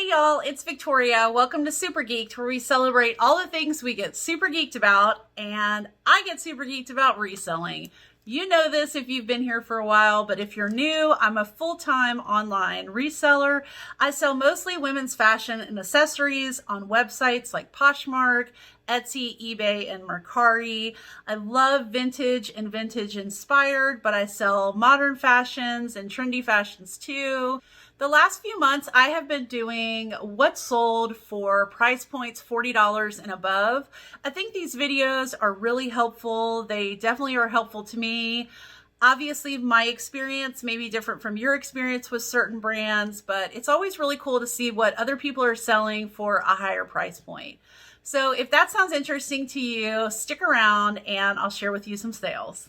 Hey y'all, it's Victoria. Welcome to Super Geeked, where we celebrate all the things we get super geeked about, and I get super geeked about reselling. You know this if you've been here for a while, but if you're new, I'm a full-time online reseller. I sell mostly women's fashion and accessories on websites like Poshmark, Etsy, eBay, and Mercari. I love vintage and vintage inspired, but I sell modern fashions and trendy fashions too. The last few months, I have been doing what's sold for price points $40 and above. I think these videos are really helpful. They definitely are helpful to me. Obviously, my experience may be different from your experience with certain brands, but it's always really cool to see what other people are selling for a higher price point. So if that sounds interesting to you, stick around and I'll share with you some sales.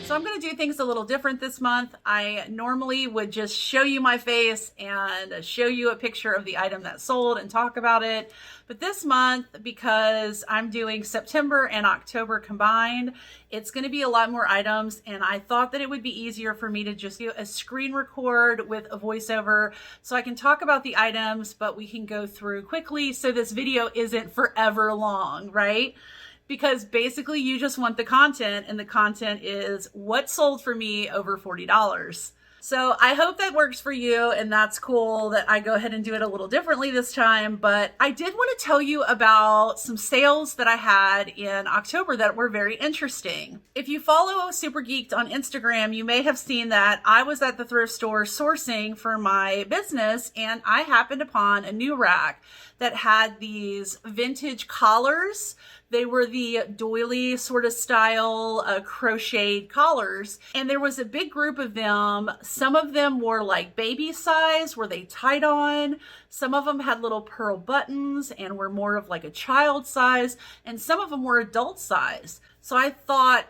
So I'm going to do things a little different this month. I normally would just show you my face and show you a picture of the item that sold and talk about it. But this month, because I'm doing September and October combined, it's going to be a lot more items. And I thought that it would be easier for me to just do a screen record with a voiceover so I can talk about the items, but we can go through quickly so this video isn't forever long, right? Because basically you just want the content, and the content is what sold for me over $40. So I hope that works for you, and that's cool that I go ahead and do it a little differently this time. But I did want to tell you about some sales that I had in October that were very interesting. If you follow Super Geeked on Instagram, you may have seen that I was at the thrift store sourcing for my business, and I happened upon a new rack that had these vintage collars. They were the doily sort of style crocheted collars. And there was a big group of them. Some of them were like baby size, where they tied on. Some of them had little pearl buttons and were more of like a child size. And some of them were adult size. So I thought,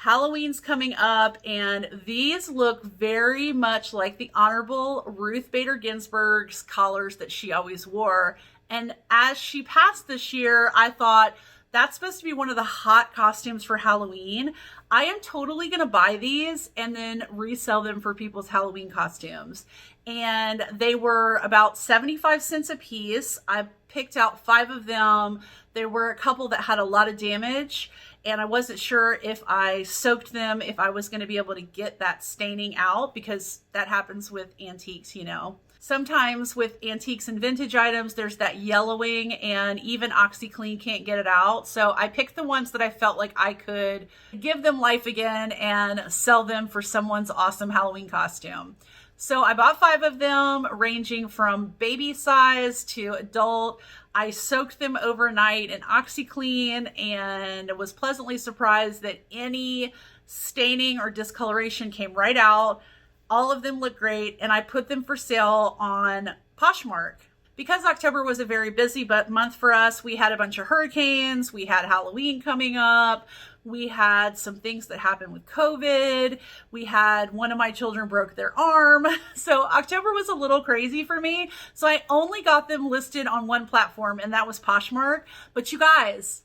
Halloween's coming up, and these look very much like the Honorable Ruth Bader Ginsburg's collars that she always wore. And as she passed this year, I thought, that's supposed to be one of the hot costumes for Halloween. I am totally going to buy these and then resell them for people's Halloween costumes. And they were about 75 cents a piece. I picked out 5 of them. There were a couple that had a lot of damage, and I wasn't sure if I soaked them, if I was going to be able to get that staining out, because that happens with antiques, you know. Sometimes with antiques and vintage items, there's that yellowing, and even OxyClean can't get it out. So I picked the ones that I felt like I could give them life again and sell them for someone's awesome Halloween costume. So I bought 5 of them, ranging from baby size to adult. I soaked them overnight in OxyClean and was pleasantly surprised that any staining or discoloration came right out. All of them look great, and I put them for sale on Poshmark. Because October was a very busy month for us, we had a bunch of hurricanes, we had Halloween coming up, we had some things that happened with COVID, we had one of my children broke their arm. So October was a little crazy for me. So I only got them listed on one platform, and that was Poshmark. But you guys,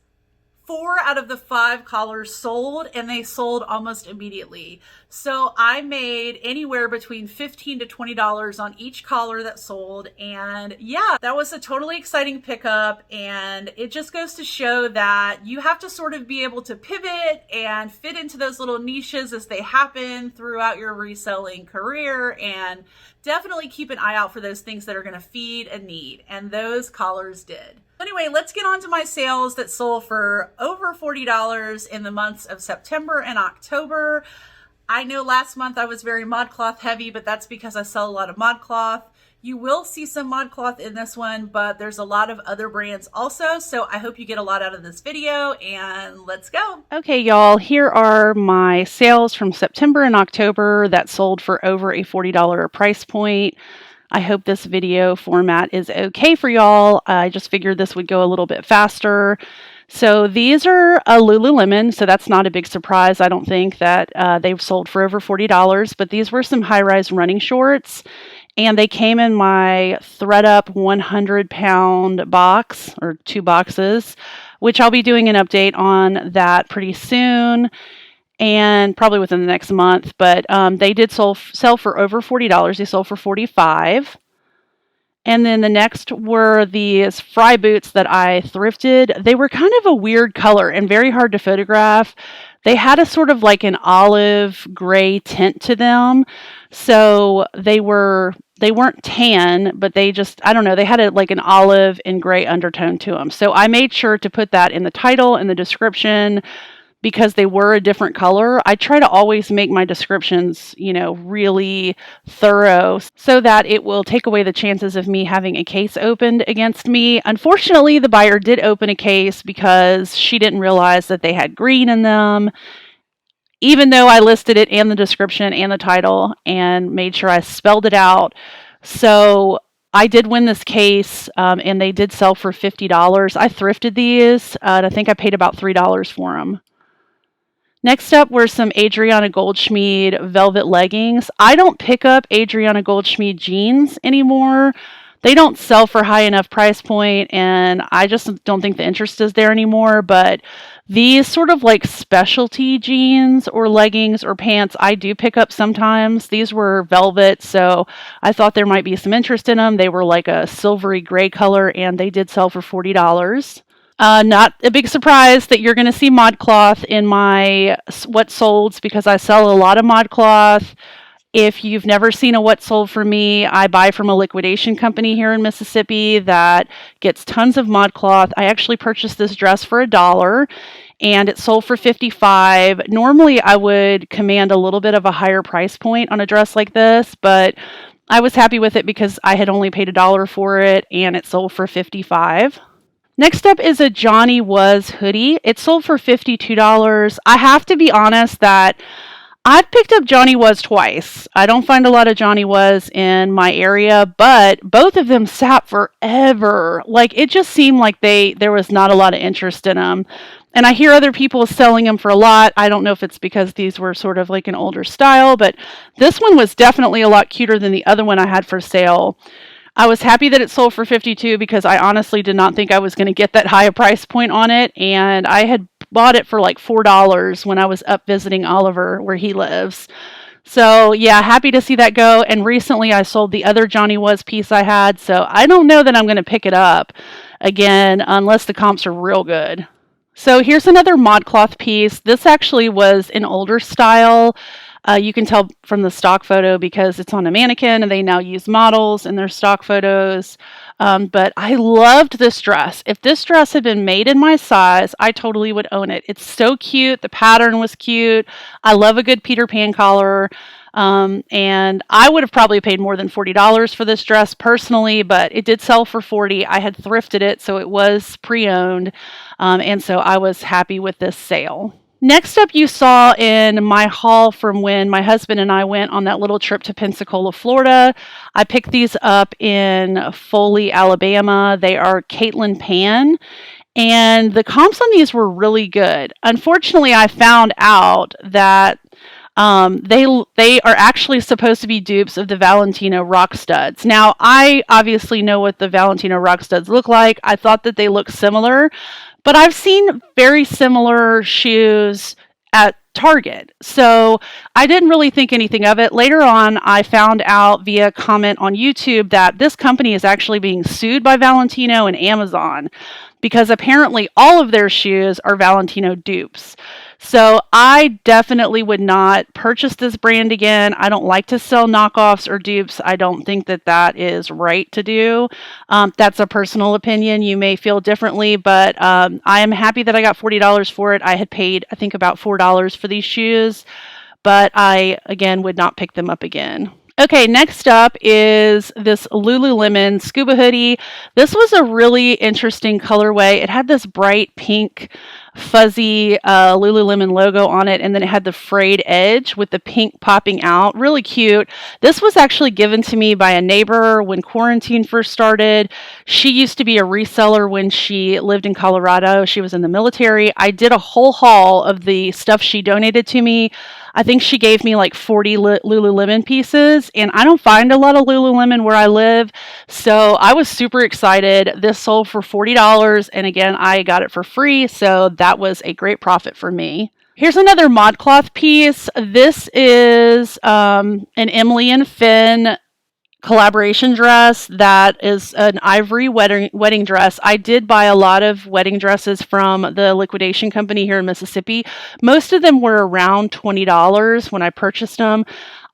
4 out of the 5 collars sold, and they sold almost immediately. So I made anywhere between $15 to $20 on each collar that sold. And yeah, that was a totally exciting pickup. And it just goes to show that you have to sort of be able to pivot and fit into those little niches as they happen throughout your reselling career, and definitely keep an eye out for those things that are going to feed a need. And those collars did. Anyway, let's get on to my sales that sold for over $40 in the months of September and October. I know last month I was very ModCloth heavy, but that's because I sell a lot of ModCloth. You will see some ModCloth in this one, but there's a lot of other brands also. So I hope you get a lot out of this video, and let's go. Okay, y'all, here are my sales from September and October that sold for over a $40 price point. I hope this video format is okay for y'all. I just figured this would go a little bit faster. So these are a Lululemon, so that's not a big surprise. I don't think that they've sold for over $40, but these were some high-rise running shorts. and they came in my ThreadUp 100-pound box, or 2 boxes, which I'll be doing an update on that pretty soon and probably within the next month. But they did sell for over $40. They sold for $45. And then the next were these fry boots that I thrifted. They were kind of a weird color and very hard to photograph. They had a sort of like an olive gray tint to them. So they weren't tan, but they just, I don't know, they had like an olive and gray undertone to them. So I made sure to put that in the title and the description because they were a different color. I try to always make my descriptions, really thorough so that it will take away the chances of me having a case opened against me. Unfortunately, the buyer did open a case because she didn't realize that they had green in them, even though I listed it in the description and the title and made sure I spelled it out. So I did win this case, and they did sell for $50. I thrifted these, and I think I paid about $3 for them. Next up were some Adriana Goldschmied velvet leggings. I don't pick up Adriana Goldschmied jeans anymore. They don't sell for high enough price point, and I just don't think the interest is there anymore. But these sort of like specialty jeans or leggings or pants, I do pick up sometimes. These were velvet, so I thought there might be some interest in them. They were like a silvery gray color, and they did sell for $40. Not a big surprise that you're going to see ModCloth in my What Solds because I sell a lot of ModCloth. If you've never seen a What Sold for me, I buy from a liquidation company here in Mississippi that gets tons of ModCloth. I actually purchased this dress for $1 and it sold for $55. Normally I would command a little bit of a higher price point on a dress like this, but I was happy with it because I had only paid $1 for it and it sold for $55. Next up is a Johnny Was hoodie. It sold for $52. I have to be honest that I've picked up Johnny Was twice. I don't find a lot of Johnny Was in my area, but both of them sat forever. Like, it just seemed like there was not a lot of interest in them. And I hear other people selling them for a lot. I don't know if it's because these were sort of like an older style, but this one was definitely a lot cuter than the other one I had for sale. I was happy that it sold for $52 because I honestly did not think I was going to get that high a price point on it. And I had bought it for like $4 when I was up visiting Oliver where he lives. So yeah, happy to see that go. And recently I sold the other Johnny Was piece I had. So I don't know that I'm going to pick it up again unless the comps are real good. So here's another ModCloth piece. This actually was an older style. You can tell from the stock photo because it's on a mannequin and they now use models in their stock photos. But I loved this dress. If this dress had been made in my size, I totally would own it. It's so cute. The pattern was cute. I love a good Peter Pan collar. And I would have probably paid more than $40 for this dress personally, but it did sell for $40. I had thrifted it, so it was pre-owned. And so I was happy with this sale. Next up, you saw in my haul from when my husband and I went on that little trip to Pensacola, Florida. I picked these up in Foley, Alabama. They are Caitlin Pan, and the comps on these were really good. Unfortunately, I found out that they are actually supposed to be dupes of the Valentino Rock Studs. Now, I obviously know what the Valentino Rock Studs look like. I thought that they looked similar, but I've seen very similar shoes at Target. So I didn't really think anything of it. Later on, I found out via comment on YouTube that this company is actually being sued by Valentino and Amazon because apparently all of their shoes are Valentino dupes. So I definitely would not purchase this brand again. I don't like to sell knockoffs or dupes. I don't think that that is right to do. That's a personal opinion. You may feel differently, but I am happy that I got $40 for it. I had paid, I think, about $4 for these shoes, but I, again, would not pick them up again. Okay, next up is this Lululemon scuba hoodie. This was a really interesting colorway. It had this bright pink fuzzy Lululemon logo on it, and then it had the frayed edge with the pink popping out. Really cute. This was actually given to me by a neighbor when quarantine first started. She used to be a reseller when she lived in Colorado. She was in the military. I did a whole haul of the stuff she donated to me. I think she gave me like 40 Lululemon pieces, and I don't find a lot of Lululemon where I live. So I was super excited. This sold for $40, and again, I got it for free. So that was a great profit for me. Here's another ModCloth piece. This is an Emily and Finn collaboration dress that is an ivory wedding dress. I did buy a lot of wedding dresses from the liquidation company here in Mississippi. Most of them were around $20 when I purchased them.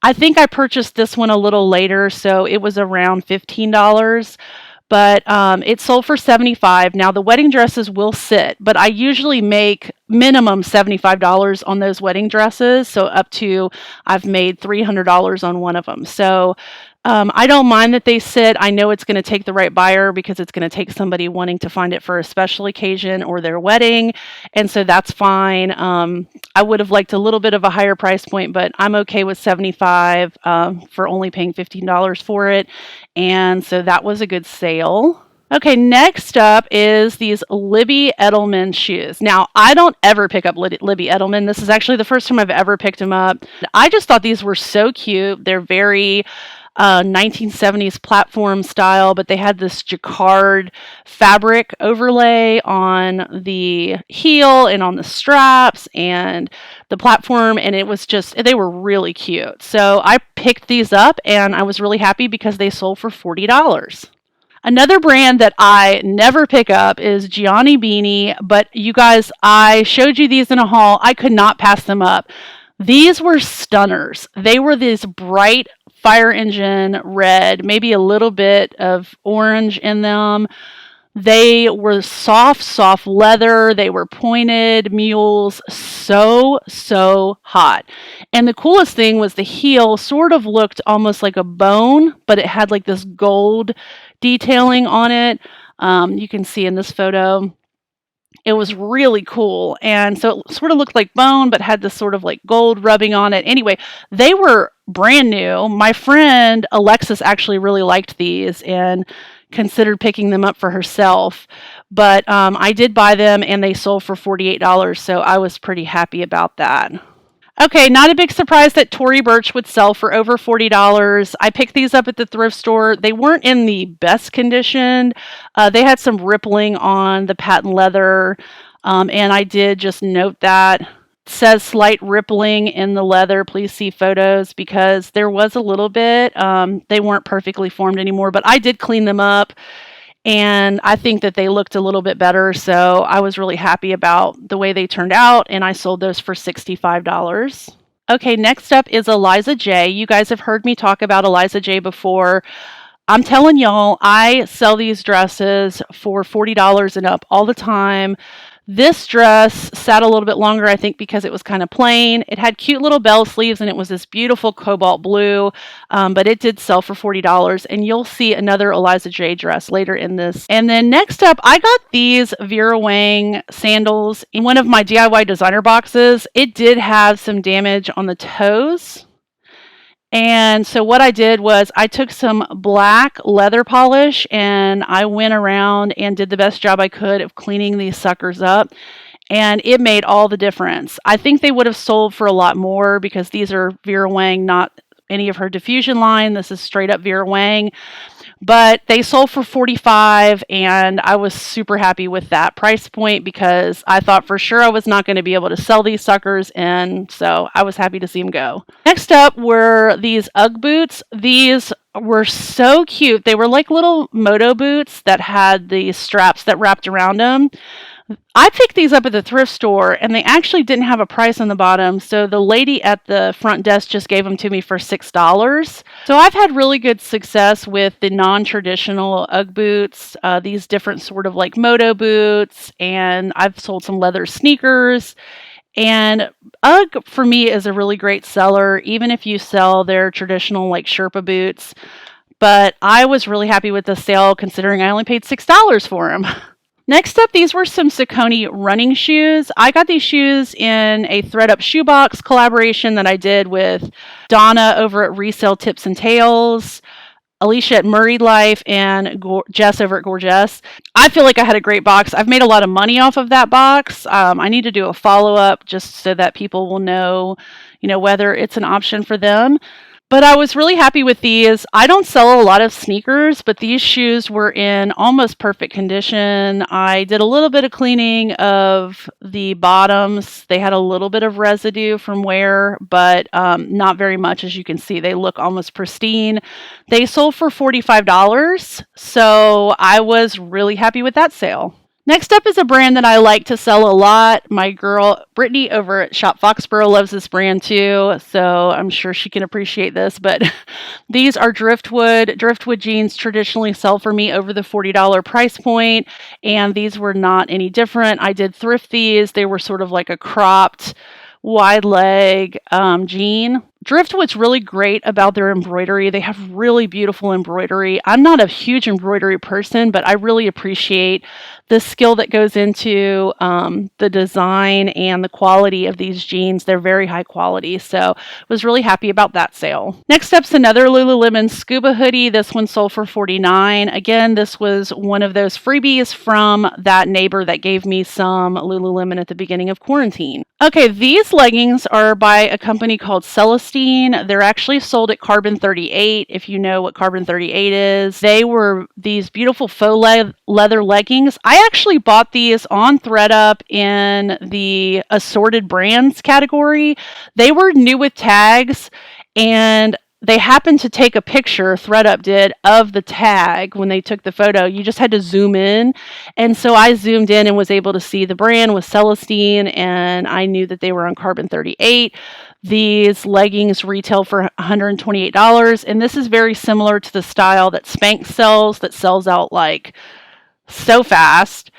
I think I purchased this one a little later, so it was around $15. But it sold for $75. Now the wedding dresses will sit, but I usually make minimum $75 on those wedding dresses. So up to I've made $300 on one of them. So I don't mind that they sit. I know it's going to take the right buyer because it's going to take somebody wanting to find it for a special occasion or their wedding. And so that's fine. I would have liked a little bit of a higher price point, but I'm okay with $75 for only paying $15 for it. And so that was a good sale. Okay, next up is these Libby Edelman shoes. Now, I don't ever pick up Libby Edelman. This is actually the first time I've ever picked them up. I just thought these were so cute. They're very 1970s platform style, but they had this jacquard fabric overlay on the heel and on the straps and the platform, and it was just, they were really cute. So I picked these up, and I was really happy because they sold for $40. Another brand that I never pick up is Gianni Beanie, but you guys, I showed you these in a haul. I could not pass them up. These were stunners. They were this bright fire engine red, maybe a little bit of orange in them. They were soft leather. They were pointed mules. So hot. And the coolest thing was the heel sort of looked almost like a bone, but it had like this gold detailing on it. You can see in this photo. It was really cool. And so it sort of looked like bone, but had this sort of like gold rubbing on it. Anyway, they were brand new. My friend Alexis actually really liked these and considered picking them up for herself. But I did buy them, and they sold for $48. So I was pretty happy about that. Okay, not a big surprise that Tory Burch would sell for over $40. I picked these up at the thrift store. They weren't in the best condition. They had some rippling on the patent leather, and I did just note that. It says slight rippling in the leather. Please see photos, because there was a little bit. They weren't perfectly formed anymore, but I did clean them up. And I think that they looked a little bit better, so I was really happy about the way they turned out, and I sold those for $65. Okay, next up is Eliza J. You guys have heard me talk about Eliza J before. I'm telling y'all, I sell these dresses for $40 and up all the time. This dress sat a little bit longer, I think, because it was kind of plain. It had cute little bell sleeves, and it was this beautiful cobalt blue, but it did sell for $40, and you'll see another Eliza J dress later in this. And then next up, I got these Vera Wang sandals in one of my DIY designer boxes. It did have some damage on the toes. And so what I did was I took some black leather polish, and I went around and did the best job I could of cleaning these suckers up. And it made all the difference. I think they would have sold for a lot more, because these are Vera Wang, not any of her diffusion line. This is straight up Vera Wang. But they sold for $45, and I was super happy with that price point, because I thought for sure I was not going to be able to sell these suckers, and so I was happy to see them go. Next up were these Ugg boots. These were so cute. They were like little moto boots that had the straps that wrapped around them. I picked these up at the thrift store, and they actually didn't have a price on the bottom, so the lady at the front desk just gave them to me for $6. So I've had really good success with the non-traditional Ugg boots, these different sort of like moto boots, and I've sold some leather sneakers. And Ugg, for me, is a really great seller, even if you sell their traditional like Sherpa boots. But I was really happy with the sale, considering I only paid $6 for them. Next up, these were some Saucony running shoes. I got these shoes in a ThreadUp shoebox collaboration that I did with Donna over at Resell Tips and Tails, Alicia at Murray Life, and Jess over at Gorgeous. I feel like I had a great box. I've made a lot of money off of that box. I need to do a follow-up just so that people will know, whether it's an option for them. But I was really happy with these. I don't sell a lot of sneakers, but these shoes were in almost perfect condition. I did a little bit of cleaning of the bottoms. They had a little bit of residue from wear, but not very much. As you can see, they look almost pristine. They sold for $45, so I was really happy with that sale. Next up is a brand that I like to sell a lot. My girl Brittany over at Shop Foxborough loves this brand too, so I'm sure she can appreciate this. But these are Driftwood. Driftwood jeans traditionally sell for me over the $40 price point, and these were not any different. I did thrift these. They were sort of like a cropped wide leg jean. Driftwood's really great about their embroidery. They have really beautiful embroidery. I'm not a huge embroidery person, but I really appreciate the skill that goes into the design and the quality of these jeans. They're very high quality, so was really happy about that sale. Next up's another Lululemon scuba hoodie. This one sold for $49. Again, this was one of those freebies from that neighbor that gave me some Lululemon at the beginning of quarantine. Okay, these leggings are by a company called Celestine. They're actually sold at Carbon 38, if you know what Carbon 38 is. They were these beautiful faux leather leggings. I actually bought these on ThreadUp in the assorted brands category. They were new with tags, and they happened to take a picture, ThreadUp did, of the tag when they took the photo. You just had to zoom in. And so I zoomed in and was able to see the brand was Celestine, and I knew that they were on Carbon 38. These leggings retail for $128, and this is very similar to the style that Spanx sells, that sells out like so fast.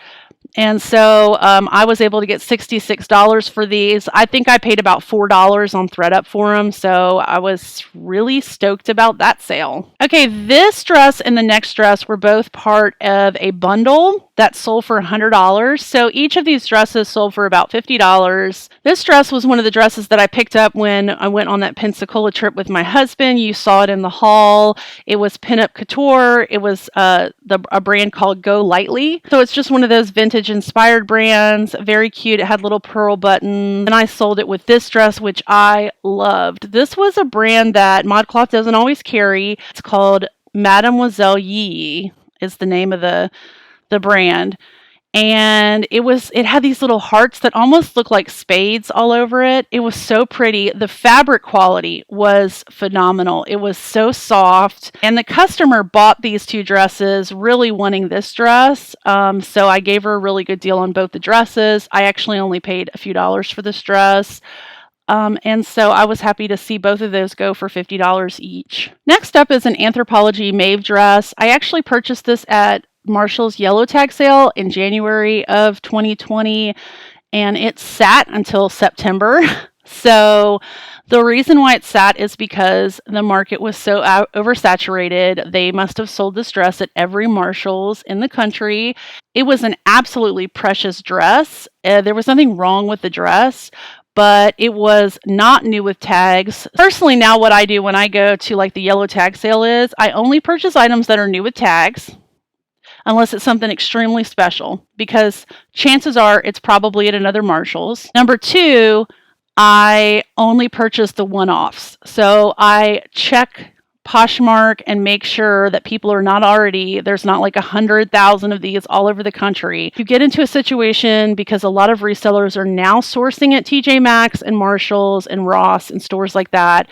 And so I was able to get $66 for these. I think I paid about $4 on ThreadUp for them, so I was really stoked about that sale. Okay, this dress and the next dress were both part of a bundle that sold for $100. So each of these dresses sold for about $50. This dress was one of the dresses that I picked up when I went on that Pensacola trip with my husband. You saw it in the haul. It was Pinup Couture. It was a brand called Go Lightly. So it's just one of those vintage inspired brands. Very cute. It had little pearl buttons. And I sold it with this dress, which I loved. This was a brand that ModCloth doesn't always carry. It's called Mademoiselle Yee is the name of the brand. And it had these little hearts that almost looked like spades all over it. It was so pretty. The fabric quality was phenomenal. It was so soft. And the customer bought these two dresses really wanting this dress. So I gave her a really good deal on both the dresses. I actually only paid a few dollars for this dress. And so I was happy to see both of those go for $50 each. Next up is an Anthropologie Maeve dress. I actually purchased this at Marshall's yellow tag sale in January of 2020, and it sat until September. So the reason why it sat is because the market was so oversaturated. They must have sold this dress at every Marshall's in the country. It was an absolutely precious dress. There was nothing wrong with the dress, but it was not new with tags. Personally, now what I do when I go to like the yellow tag sale is I only purchase items that are new with tags, unless it's something extremely special, because chances are it's probably at another Marshall's. Number two, I only purchase the one-offs. So I check Poshmark and make sure that people are not there's not like 100,000 of these all over the country. You get into a situation, because a lot of resellers are now sourcing at TJ Maxx and Marshalls and Ross and stores like that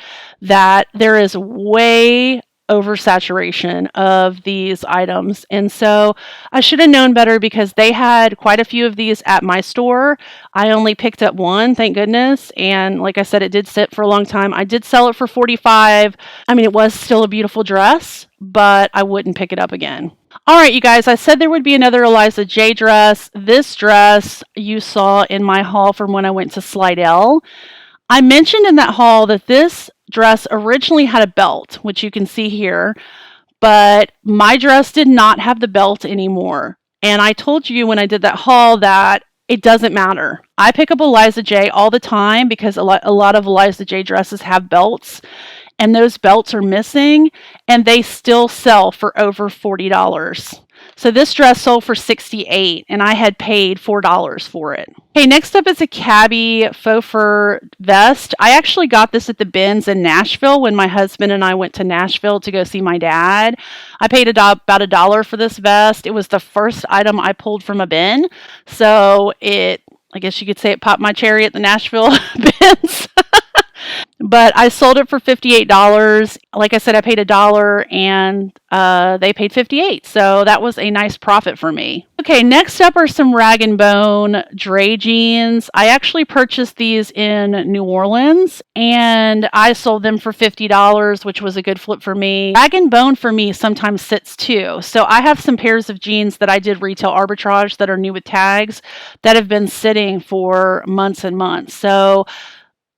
there is way oversaturation of these items. And so I should have known better, because they had quite a few of these at my store. I only picked up one, thank goodness. And like I said, it did sit for a long time. I did sell it for $45. I mean, it was still a beautiful dress, but I wouldn't pick it up again. All right, you guys, I said there would be another Eliza J dress. This dress you saw in my haul from when I went to Slidell. I mentioned in that haul that this dress originally had a belt, which you can see here, but my dress did not have the belt anymore. And I told you when I did that haul that it doesn't matter. I pick up Eliza J all the time because a lot of Eliza J dresses have belts, and those belts are missing, and they still sell for over $40. So this dress sold for $68, and I had paid $4 for it. Okay, next up is a cabbie faux fur vest. I actually got this at the bins in Nashville when my husband and I went to Nashville to go see my dad. I paid about $1 for this vest. It was the first item I pulled from a bin, so I guess you could say it popped my cherry at the Nashville bins. But I sold it for $58. Like I said, I paid $1 and they paid $58. So that was a nice profit for me. Okay, next up are some Rag & Bone Dre jeans. I actually purchased these in New Orleans and I sold them for $50, which was a good flip for me. Rag & Bone for me sometimes sits too. So I have some pairs of jeans that I did retail arbitrage that are new with tags that have been sitting for months and months. So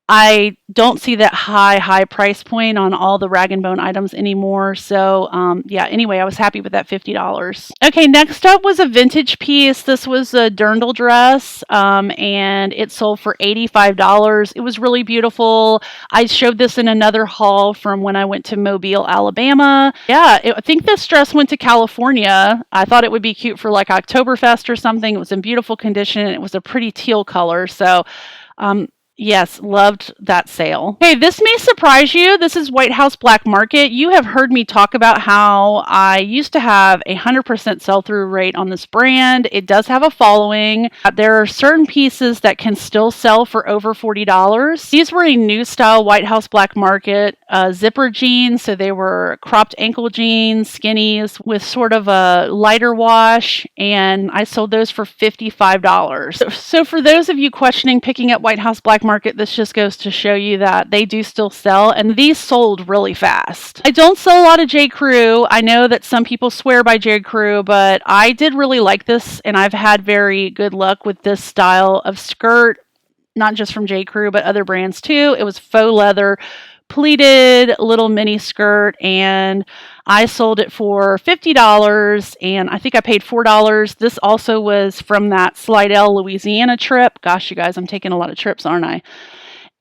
I don't see that high price point on all the Rag & Bone items anymore. So, yeah, anyway, I was happy with that $50. Okay, next up was a vintage piece. This was a dirndl dress, and it sold for $85. It was really beautiful. I showed this in another haul from when I went to Mobile, Alabama. Yeah, I think this dress went to California. I thought it would be cute for like Oktoberfest or something. It was in beautiful condition. It was a pretty teal color. So, yes, loved that sale. Okay, this may surprise you. This is White House Black Market. You have heard me talk about how I used to have a 100% sell-through rate on this brand. It does have a following. There are certain pieces that can still sell for over $40. These were a new style White House Black Market zipper jeans. So they were cropped ankle jeans, skinnies with sort of a lighter wash, and I sold those for $55. So for those of you questioning picking up White House Black Market, this just goes to show you that they do still sell, and these sold really fast. I don't sell a lot of J. Crew. I know that some people swear by J. Crew, but I did really like this, and I've had very good luck with this style of skirt, not just from J. Crew, but other brands too. It was faux leather, pleated little mini skirt, and I sold it for $50, and I think I paid $4. This also was from that Slidell, Louisiana trip. Gosh, you guys, I'm taking a lot of trips, aren't I?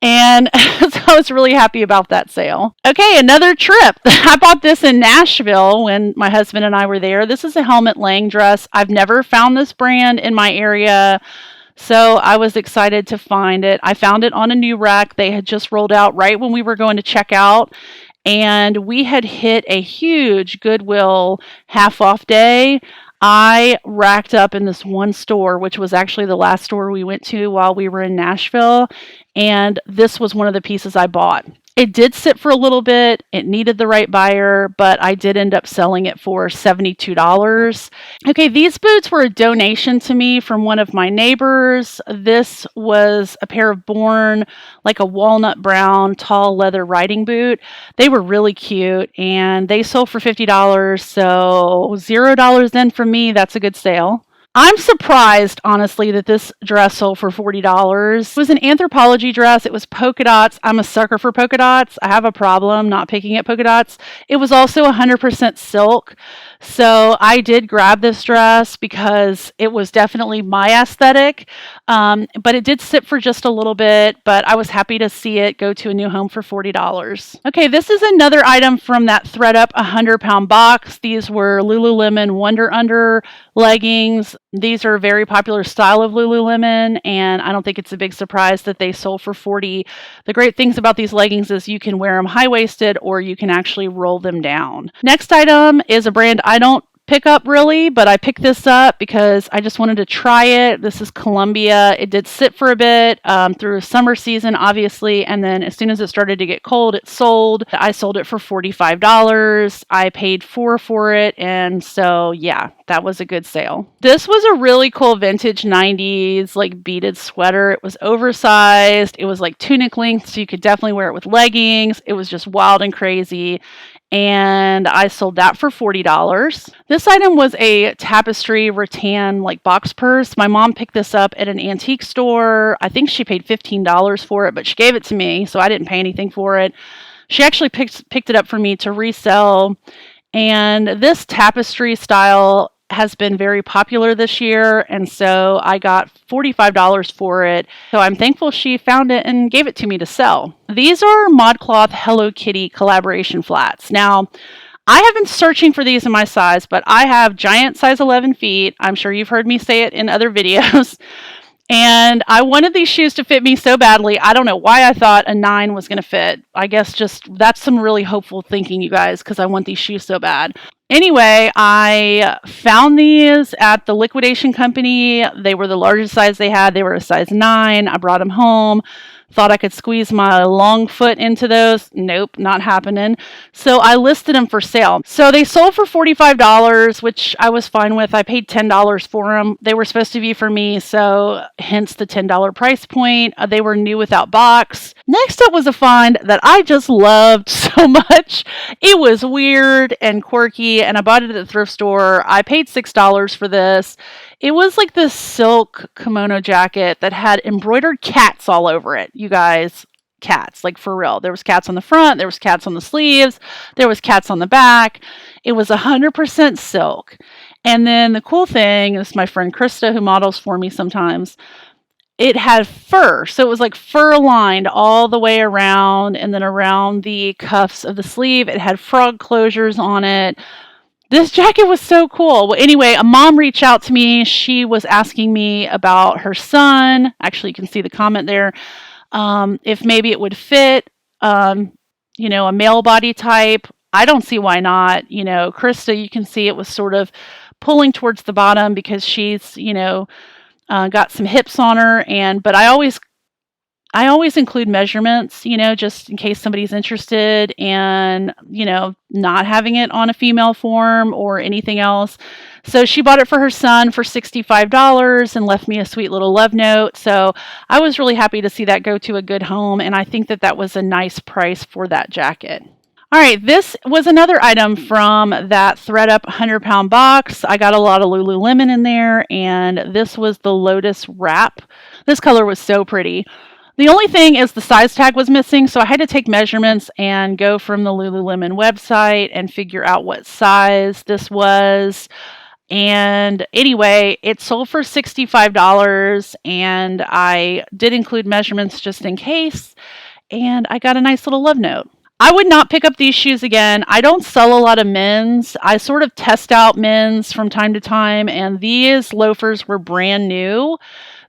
And so I was really happy about that sale. Okay, another trip. I bought this in Nashville when my husband and I were there. This is a Helmut Lang dress. I've never found this brand in my area, so I was excited to find it. I found it on a new rack. They had just rolled out right when we were going to check out, and we had hit a huge Goodwill half off day. I racked up in this one store, which was actually the last store we went to while we were in Nashville, and this was one of the pieces I bought. It did sit for a little bit. It needed the right buyer, but I did end up selling it for $72. Okay, these boots were a donation to me from one of my neighbors. This was a pair of Born, like a walnut brown, tall leather riding boot. They were really cute, and they sold for $50, so $0 in from me. That's a good sale. I'm surprised, honestly, that this dress sold for $40. It was an Anthropologie dress. It was polka dots. I'm a sucker for polka dots. I have a problem not picking at polka dots. It was also 100% silk. So I did grab this dress because it was definitely my aesthetic. But it did sit for just a little bit, but I was happy to see it go to a new home for $40. Okay, this is another item from that ThredUp 100-pound box. These were Lululemon Wonder Under leggings. These are a very popular style of Lululemon, and I don't think it's a big surprise that they sold for $40. The great things about these leggings is you can wear them high-waisted or you can actually roll them down. Next item is a brand I don't pick up really, but I picked this up because I just wanted to try it. This is Columbia. It did sit for a bit through summer season, obviously, and then as soon as it started to get cold, it sold. I sold it for $45. I paid $4 for it, and so yeah, that was a good sale. This was a really cool vintage 90s like beaded sweater. It was oversized. It was like tunic length, so you could definitely wear it with leggings. It was just wild and crazy, and I sold that for $40. This item was a tapestry rattan like box purse. My mom picked this up at an antique store. I think she paid $15 for it, but she gave it to me, so I didn't pay anything for it. She actually picked it up for me to resell, and this tapestry style has been very popular this year, and so I got $45 for it. So I'm thankful she found it and gave it to me to sell. These are ModCloth Hello Kitty collaboration flats. Now, I have been searching for these in my size, but I have giant size 11 feet. I'm sure you've heard me say it in other videos. And I wanted these shoes to fit me so badly. I don't know why I thought a 9 was going to fit. I guess just that's some really hopeful thinking, you guys, because I want these shoes so bad. Anyway, I found these at the liquidation company. They were the largest size they had. They were a size 9. I brought them home. Thought I could squeeze my long foot into those. Nope, not happening. So I listed them for sale. So they sold for $45, which I was fine with. I paid $10 for them. They were supposed to be for me, so hence the $10 price point. They were new without box. Next up was a find that I just loved so much. It was weird and quirky, and I bought it at the thrift store. I paid $6 for this. It was like this silk kimono jacket that had embroidered cats all over it. You guys, cats, like for real. There was cats on the front, there was cats on the sleeves, there was cats on the back. It was 100% silk. And then the cool thing, this is my friend Krista who models for me sometimes, it had fur. So it was like fur lined all the way around, and then around the cuffs of the sleeve, it had frog closures on it. This jacket was so cool. Well, anyway, a mom reached out to me. She was asking me about her son. Actually, you can see the comment there. If maybe it would fit, a male body type. I don't see why not. Krista, you can see it was sort of pulling towards the bottom because she's, got some hips on her. But I always include measurements, just in case somebody's interested, and, not having it on a female form or anything else. So she bought it for her son for $65 and left me a sweet little love note. So I was really happy to see that go to a good home, and I think that that was a nice price for that jacket. All right, this was another item from that ThredUp 100-pound box. I got a lot of Lululemon in there, and this was the Lotus Wrap. This color was so pretty. The only thing is the size tag was missing, so I had to take measurements and go from the Lululemon website and figure out what size this was. And anyway, it sold for $65, and I did include measurements just in case, and I got a nice little love note. I would not pick up these shoes again. I don't sell a lot of men's. I sort of test out men's from time to time, and these loafers were brand new.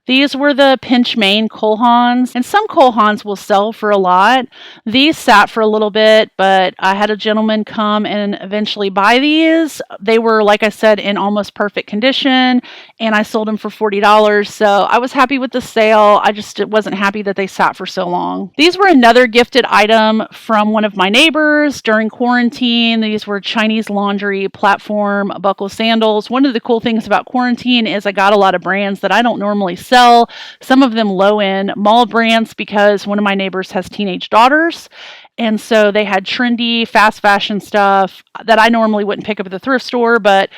These were the Pinch Main Cole Haans, and some Cole Haans will sell for a lot. These sat for a little bit, but I had a gentleman come and eventually buy these. They were, like I said, in almost perfect condition, and I sold them for $40. So I was happy with the sale. I just wasn't happy that they sat for so long. These were another gifted item from one of my neighbors during quarantine. These were Chinese laundry platform buckle sandals. One of the cool things about quarantine is I got a lot of brands that I don't normally sell. Some of them low-end mall brands because one of my neighbors has teenage daughters. And so they had trendy, fast fashion stuff that I normally wouldn't pick up at the thrift store, but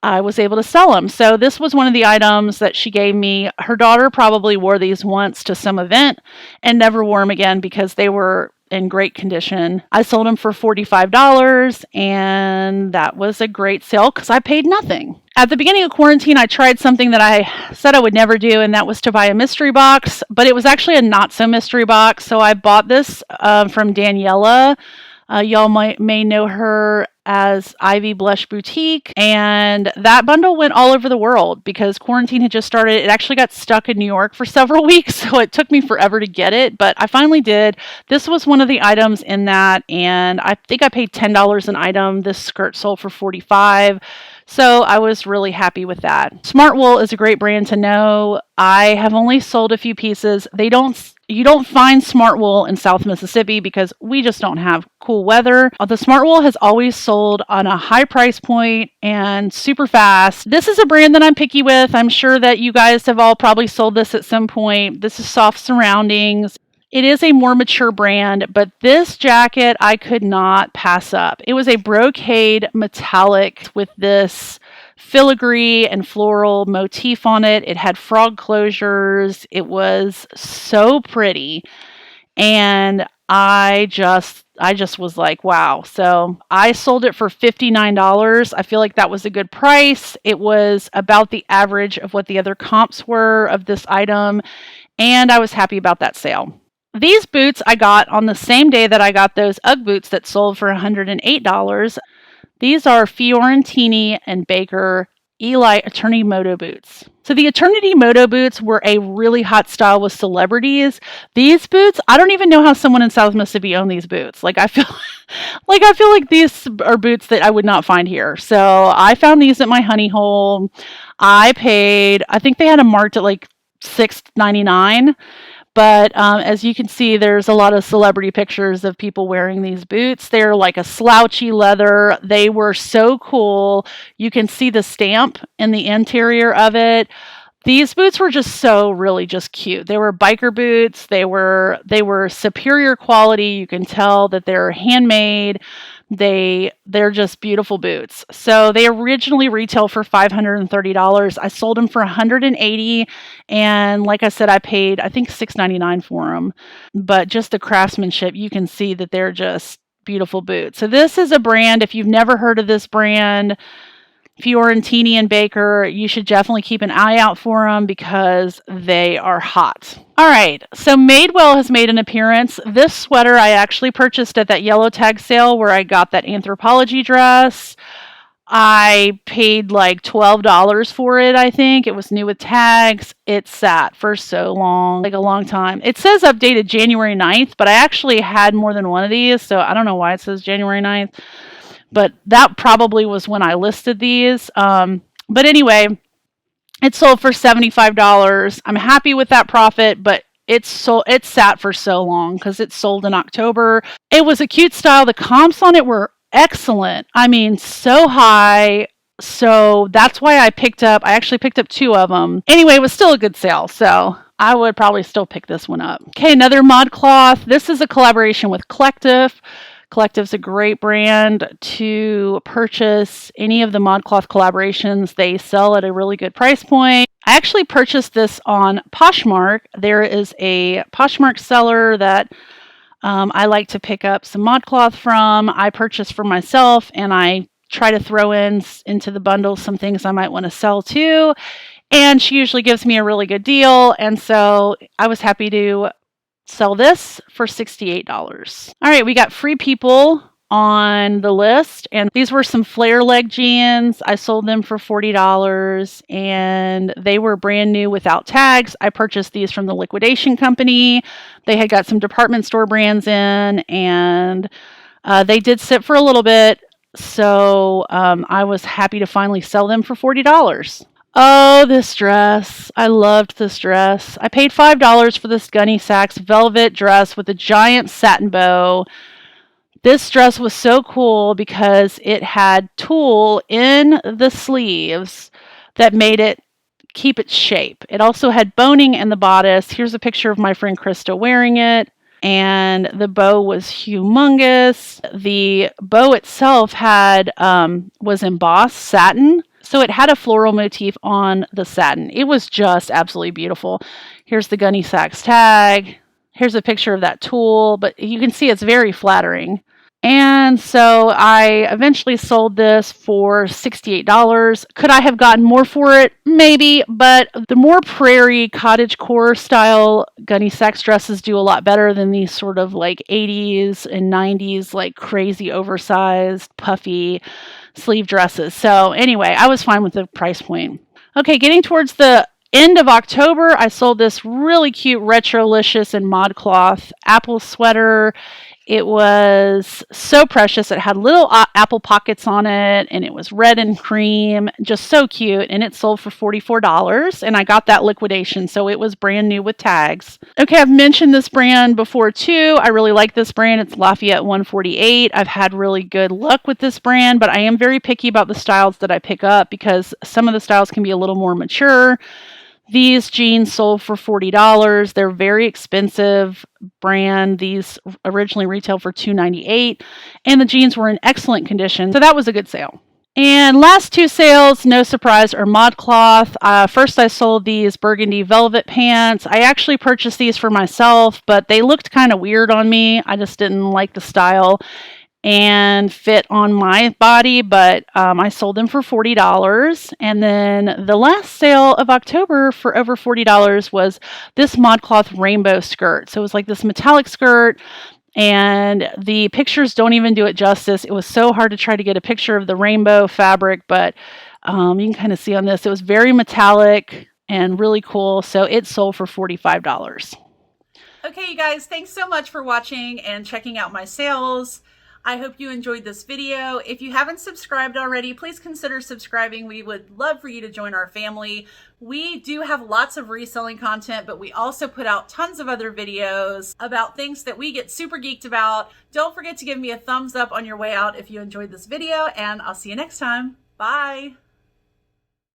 I was able to sell them. So this was one of the items that she gave me. Her daughter probably wore these once to some event and never wore them again because they were in great condition. I sold them for $45, and that was a great sale because I paid nothing. At the beginning of quarantine, I tried something that I said I would never do, and that was to buy a mystery box, but it was actually a not-so-mystery box, so I bought this from Daniela. Y'all may know her as Ivy Blush Boutique, and that bundle went all over the world because quarantine had just started. It actually got stuck in New York for several weeks, so it took me forever to get it, but I finally did. This was one of the items in that, and I think I paid $10 an item. This skirt sold for $45. So I was really happy with that. Smartwool is a great brand to know. I have only sold a few pieces. You don't find Smartwool in South Mississippi because we just don't have cool weather. The Smartwool has always sold on a high price point and super fast. This is a brand that I'm picky with. I'm sure that you guys have all probably sold this at some point. This is Soft Surroundings. It is a more mature brand, but this jacket I could not pass up. It was a brocade metallic with this filigree and floral motif on it. It had frog closures. It was so pretty. And I just was like, wow. So I sold it for $59. I feel like that was a good price. It was about the average of what the other comps were of this item, and I was happy about that sale. These boots I got on the same day that I got those UGG boots that sold for $108. These are Fiorentini and Baker Eli Eternity Moto boots. So the Eternity Moto boots were a really hot style with celebrities. These boots, I don't even know how someone in South Mississippi owned these boots. Like I feel like these are boots that I would not find here. So I found these at my honey hole. I think they had them marked at like $6.99. But as you can see, there's a lot of celebrity pictures of people wearing these boots. They're like a slouchy leather. They were so cool. You can see the stamp in the interior of it. These boots were just so really just cute. They were biker boots. They were superior quality. You can tell that they're handmade. They're just beautiful boots. So they originally retail for $530. I sold them for $180, and like I said, I paid I think $6.99 for them. But just the craftsmanship, you can see that they're just beautiful boots. So this is a brand, if you've never heard of this brand, Fiorentini and Baker, you should definitely keep an eye out for them because they are hot. All right, so Madewell has made an appearance. This sweater I actually purchased at that yellow tag sale where I got that anthropology dress. I paid like $12 for it, I think. It was new with tags. It sat for so long, like a long time. It says updated January 9th, but I actually had more than one of these, so I don't know why it says January 9th. But that probably was when I listed these. But anyway, it sold for $75. I'm happy with that profit, but it sat for so long because it sold in October. It was a cute style. The comps on it were excellent. I mean, so high. So that's why I actually picked up two of them. Anyway, it was still a good sale. So I would probably still pick this one up. Okay, another ModCloth. This is a collaboration with Collective. Collective's a great brand to purchase any of the ModCloth collaborations. They sell at a really good price point. I actually purchased this on Poshmark. There is a Poshmark seller that I like to pick up some ModCloth from. I purchased for myself, and I try to throw into the bundle some things I might want to sell too. And she usually gives me a really good deal. And so I was happy to sell this for $68. All right, we got Free People on the list, and these were some flare leg jeans. I sold them for $40, and they were brand new without tags. I purchased these from the liquidation company. They had got some department store brands in, and they did sit for a little bit, so I was happy to finally sell them for $40. Oh, this dress. I loved this dress. I paid $5 for this Gunny Sacks velvet dress with a giant satin bow. This dress was so cool because it had tulle in the sleeves that made it keep its shape. It also had boning in the bodice. Here's a picture of my friend Krista wearing it. And the bow was humongous. The bow itself was embossed satin. So it had a floral motif on the satin. It was just absolutely beautiful. Here's the Gunny Sacks tag. Here's a picture of that tulle, but you can see it's very flattering. And so I eventually sold this for $68. Could I have gotten more for it? Maybe, but the more prairie cottagecore style Gunny Sacks dresses do a lot better than these sort of like 80s and 90s, like crazy oversized, puffy sleeve dresses. So anyway, I was fine with the price point. Okay, getting towards the end of October, I sold this really cute Retrolicious and ModCloth apple sweater. It was so precious. It had little apple pockets on it, and it was red and cream, just so cute, and it sold for $44, and I got that liquidation, so it was brand new with tags. Okay, I've mentioned this brand before too. I really like this brand. It's Lafayette 148. I've had really good luck with this brand, but I am very picky about the styles that I pick up because some of the styles can be a little more mature. These jeans sold for $40. They're very expensive brand. These originally retailed for $298, and the jeans were in excellent condition, so that was a good sale. And last two sales, no surprise, are ModCloth. First, I sold these burgundy velvet pants. I actually purchased these for myself, but they looked kind of weird on me. I just didn't like the style and fit on my body, but I sold them for $40. And then the last sale of October for over $40 was this ModCloth rainbow skirt. So it was like this metallic skirt, and the pictures don't even do it justice. It was so hard to try to get a picture of the rainbow fabric, but you can kind of see on this, it was very metallic and really cool. So it sold for $45. Okay, you guys, thanks so much for watching and checking out my sales. I hope you enjoyed this video. If you haven't subscribed already, please consider subscribing. We would love for you to join our family. We do have lots of reselling content, but we also put out tons of other videos about things that we get super geeked about. Don't forget to give me a thumbs up on your way out if you enjoyed this video, and I'll see you next time. Bye.